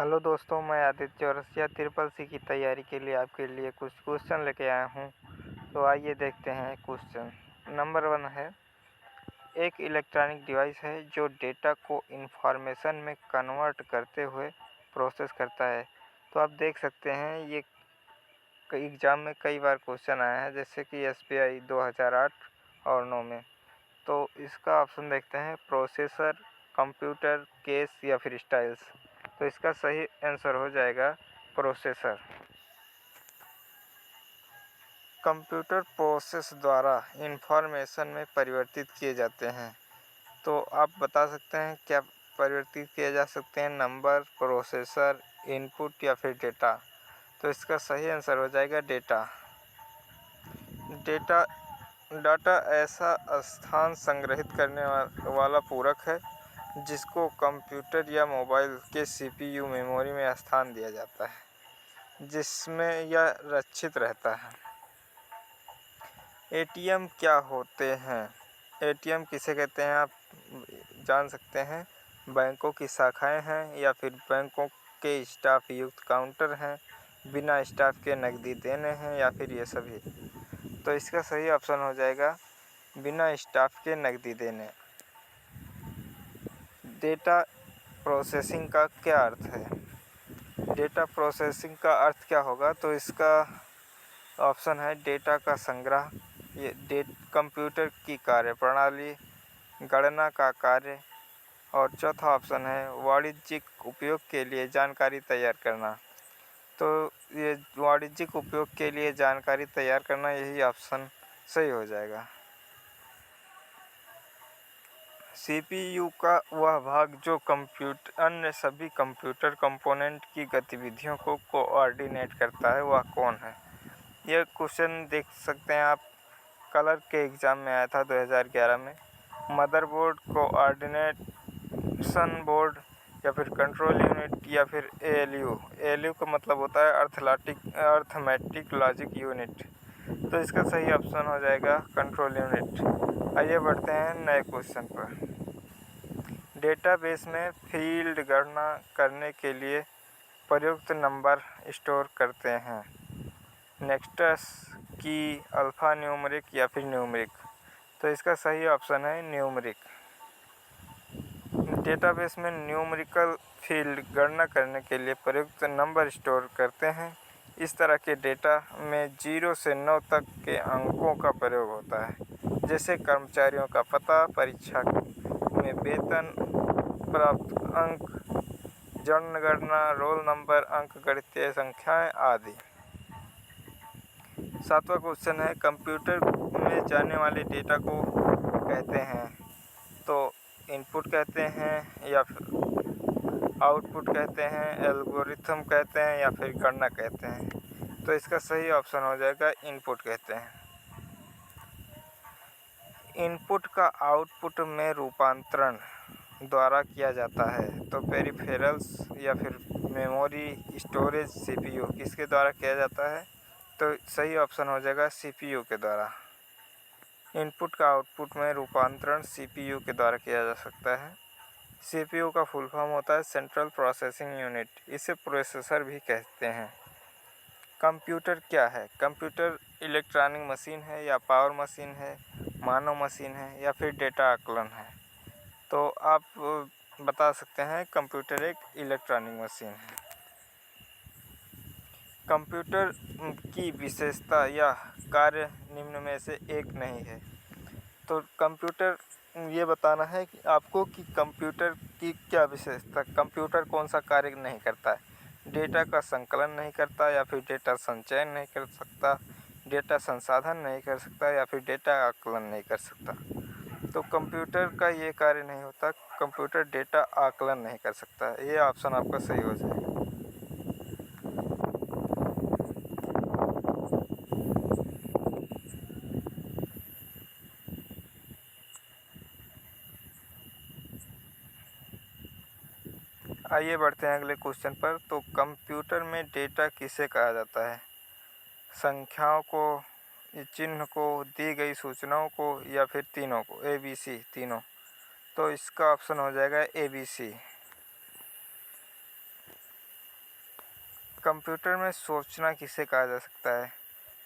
Hello दोस्तों, मैं Aditya Chaurasia triple C की तैयारी के लिए आपके लिए कुछ क्वेश्चन लेके आया हूँ। तो आइए देखते हैं। क्वेश्चन नंबर 1 है, एक इलेक्ट्रॉनिक डिवाइस है जो डेटा को इन्फॉर्मेशन में कन्वर्ट करते हुए प्रोसेस करता है। तो आप देख सकते हैं ये कई एग्ज़ाम में कई बार क्वेश्चन आया है, जैसे कि SBI 2008 और 9 में। तो इसका ऑप्शन देखते हैं, प्रोसेसर, कंप्यूटर, केस या फिर स्टाइल्स। तो इसका सही आंसर हो जाएगा प्रोसेसर। कंप्यूटर प्रोसेस द्वारा इंफॉर्मेशन में परिवर्तित किए जाते हैं। तो आप बता सकते हैं क्या परिवर्तित किए जा सकते हैं, नंबर, प्रोसेसर, इनपुट या फिर डेटा। तो इसका सही आंसर हो जाएगा डेटा। डेटा डाटा ऐसा स्थान संग्रहित करने वाला पूरक है जिसको कंप्यूटर या मोबाइल के CPU मेमोरी में स्थान दिया जाता है, जिसमें यह रक्षित रहता है। ATM क्या होते हैं? ATM किसे कहते हैं आप जान सकते हैं। बैंकों की शाखाएं हैं या फिर बैंकों के स्टाफ युक्त काउंटर हैं, बिना स्टाफ के नकदी देने हैं या फिर ये सभी। तो इसका सही ऑप्शन हो जाएगा बिना स्टाफ के नकदी देने। डेटा प्रोसेसिंग का क्या अर्थ है? डेटा प्रोसेसिंग का अर्थ क्या होगा? तो इसका ऑप्शन है डेटा का संग्रह, ये कंप्यूटर की कार्यप्रणाली, गणना का कार्य, और चौथा ऑप्शन है वाणिज्यिक उपयोग के लिए जानकारी तैयार करना। तो ये वाणिज्यिक उपयोग के लिए जानकारी तैयार करना, यही ऑप्शन सही हो जाएगा। CPU का वह भाग जो कंप्यूटर अन्य सभी कंप्यूटर कंपोनेंट की गतिविधियों को कोऑर्डिनेट करता है, वह कौन है? यह क्वेश्चन देख सकते हैं आप, कलर के एग्ज़ाम में आया था 2011 में। मदरबोर्ड, कोऑर्डिनेशन बोर्ड या फिर कंट्रोल यूनिट या फिर ALU। ALU का मतलब होता है अर्थमेटिक लॉजिक यूनिट। तो इसका सही ऑप्शन हो जाएगा कंट्रोल यूनिट। आइए बढ़ते हैं नए क्वेश्चन पर। डेटाबेस में फील्ड गणना करने के लिए प्रयुक्त नंबर स्टोर करते हैं, नेक्स्टस, की, अल्फ़ा न्यूमरिक या फिर न्यूमरिक। तो इसका सही ऑप्शन है न्यूमरिक। डेटाबेस में न्यूमेरिकल फील्ड गणना करने के लिए प्रयुक्त नंबर स्टोर करते हैं। इस तरह के डेटा में 0 से 9 तक के अंकों का प्रयोग होता है, जैसे कर्मचारियों का पता, परीक्षा में वेतन, प्राप्त अंक, जनगणना, रोल नंबर, अंकगणितीय संख्याएं आदि। 7वां क्वेश्चन है, कंप्यूटर में जाने वाले डेटा को कहते हैं। तो इनपुट कहते हैं या फिर आउटपुट कहते हैं, एल्गोरिथम कहते हैं या फिर गणना कहते हैं। तो इसका सही ऑप्शन हो जाएगा इनपुट कहते हैं। इनपुट का आउटपुट में रूपांतरण द्वारा किया जाता है। तो पेरिफेरल्स या फिर मेमोरी, स्टोरेज, CPU किसके द्वारा किया जाता है? तो सही ऑप्शन हो जाएगा CPU के द्वारा। इनपुट का आउटपुट में रूपांतरण CPU के द्वारा किया जा सकता है। CPU का फुल फॉर्म होता है सेंट्रल प्रोसेसिंग यूनिट, इसे प्रोसेसर भी कहते हैं। कंप्यूटर क्या है? कंप्यूटर इलेक्ट्रॉनिक मशीन है या पावर मशीन है, मानव मशीन है या फिर डेटा आकलन है। तो आप बता सकते हैं कंप्यूटर एक इलेक्ट्रॉनिक मशीन है। कंप्यूटर की विशेषता या कार्य निम्न में से एक नहीं है। तो कंप्यूटर ये बताना है कि आपको कि कंप्यूटर की क्या विशेषता, कंप्यूटर कौन सा कार्य नहीं करता है। डेटा का संकलन नहीं करता या फिर डेटा संचयन नहीं कर सकता, डेटा संसाधन नहीं कर सकता या फिर डेटा आकलन नहीं कर सकता। तो कंप्यूटर का ये कार्य नहीं होता, कंप्यूटर डेटा आकलन नहीं कर सकता। ये ऑप्शन आपका सही हो जाएगा। आइए बढ़ते हैं अगले क्वेश्चन पर। तो कंप्यूटर में डेटा किसे कहा जाता है? संख्याओं को, चिन्ह को, दी गई सूचनाओं को या फिर तीनों को, ABC तीनों। तो इसका ऑप्शन हो जाएगा ABC। कंप्यूटर में सोचना किसे कहा जा सकता है?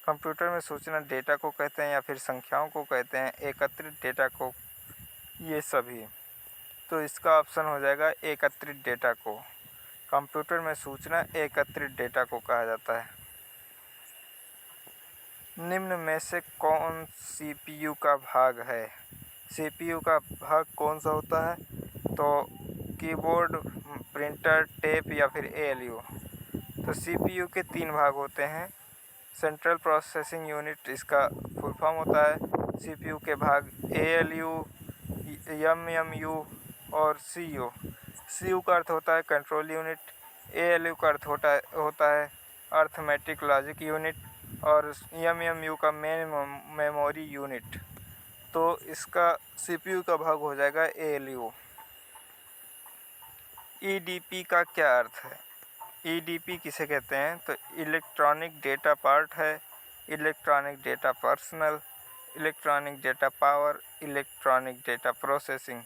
कंप्यूटर में सूचना डेटा को कहते हैं या फिर संख्याओं को कहते हैं, एकत्रित डेटा को, ये सभी। तो इसका ऑप्शन हो जाएगा एकत्रित डेटा को। कंप्यूटर में सूचना एकत्रित डेटा को कहा जाता है। निम्न में से कौन सीपीयू का भाग है? सीपीयू का भाग कौन सा होता है? तो कीबोर्ड, प्रिंटर, टेप या फिर एएलयू। तो सीपीयू के 3 भाग होते हैं। सेंट्रल प्रोसेसिंग यूनिट इसका फुल फॉर्म होता है। सीपीयू के भाग एएलयू, एमएमयू और सीयू। सीयू का अर्थ होता है कंट्रोल यूनिट, एएलयू का अर्थ होता है अर्थमेटिक लॉजिक यूनिट और एमएमयू का मेन मेमोरी यूनिट। तो इसका सीपीयू का भाग हो जाएगा एएलयू। ईडीपी का क्या अर्थ है? ईडीपी किसे कहते हैं? तो इलेक्ट्रॉनिक डेटा पार्ट है, electronic data personal, electronic data power, electronic data processing.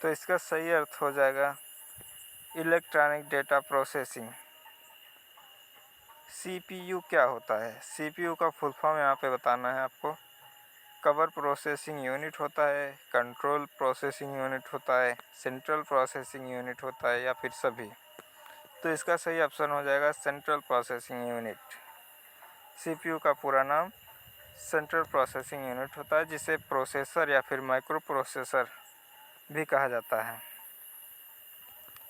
तो इसका सही अर्थ हो जाएगा इलेक्ट्रॉनिक डेटा प्रोसेसिंग। सीपीयू क्या होता है? सीपीयू का फुल फॉर्म यहाँ पे बताना है आपको। कवर प्रोसेसिंग यूनिट होता है, कंट्रोल प्रोसेसिंग यूनिट होता है, सेंट्रल प्रोसेसिंग यूनिट होता है या फिर सभी। तो इसका सही ऑप्शन हो जाएगा सेंट्रल प्रोसेसिंग यूनिट। सीपीयू का पूरा नाम सेंट्रल प्रोसेसिंग यूनिट होता है, जिसे प्रोसेसर या फिर माइक्रो प्रोसेसर भी कहा जाता है।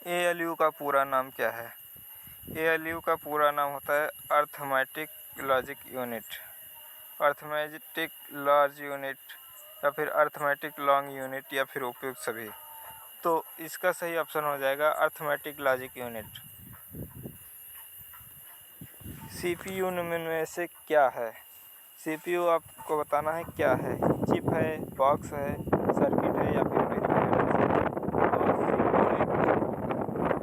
एएलयू का पूरा नाम क्या है? एएलयू का पूरा नाम होता है arithmetic logic unit, arithmetic large unit या फिर अर्थमेटिक लॉन्ग यूनिट या फिर उपयुक्त सभी। तो इसका सही ऑप्शन हो जाएगा अर्थमेटिक लॉजिक यूनिट। सीपीयू में से क्या है? सीपीयू आपको बताना है क्या है। चिप है, बॉक्स है, सर्किट है या